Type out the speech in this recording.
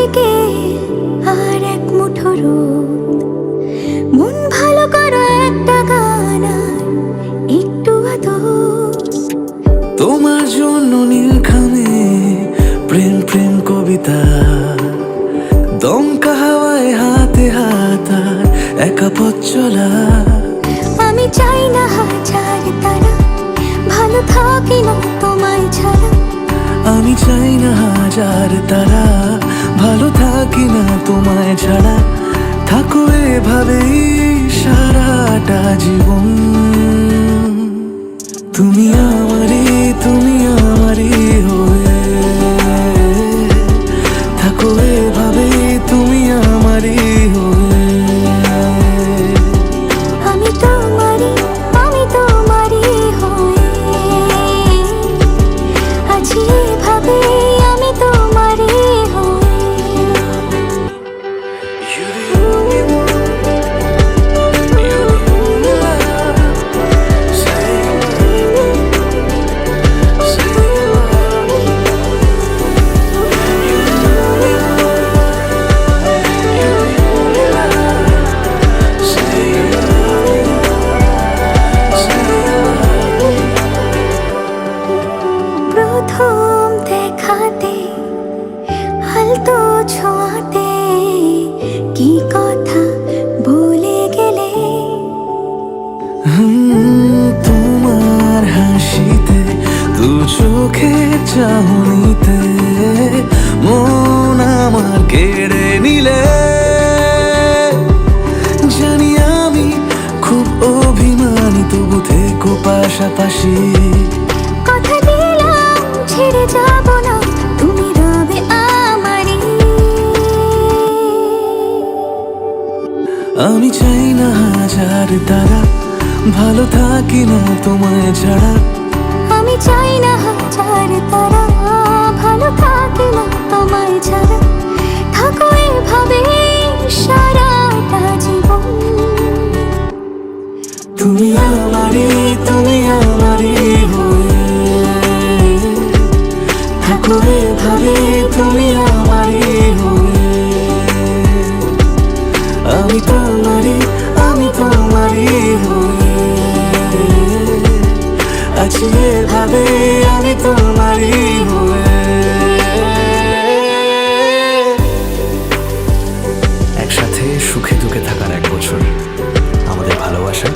বিকেল আর এক মুঠো রোদ, মন ভালো করো একটা গান আর একটু আদর। তোমার জন্য নীলখামে প্রেম প্রেম কবিতা, দমকা হাওয়ায় হাতে হাত আর একা পথ চলা। আমি চাই না হাজার তারা, ভালো থাকি না তোমায় ছাড়া। আমি চাই না হাজার তারা, ভালো থাকি না তোমায় ছাড়া। থাকো এভাবেই সারাটা জীবন, তুমি আমারই হয়ে। থাকো এভাবেই তুমি আমারই হয়ে। আমি তোমারই হয়ে আছি এভাবে, আমি তোমারই হয়ে। প্রথম দেখাতে হালতো ছোঁয়াতে কি কথা বলে গেলে। তোমার হাসিতে, দু চোখের চাহনিতে মন আমার কেড়ে নিলে। জানি আমি খুব অভিমানী, তবু থেকো পাশাপাশি। কথা দিলাম ছেড়ে যাব না, তুমি রবে আমারই। আমি চাই না হাজার তারা, ভালো থাকি না তোমায় ছাড়া। আমি চাই না হাজার তারা, ভালো থাকি না তোমায় ছাড়া। থাকো এভাবে সারাটা জীবন, তুমি আমারই হয়ে। থাকো এভাবে তুমি আমারই হয়ে। আমি তোমারই হয়ে আছি এভাবে, আমি তোমারই হয়ে। একসাথে সুখে দুঃখে থাকার 1 বছর আমাদের ভালোবাসা।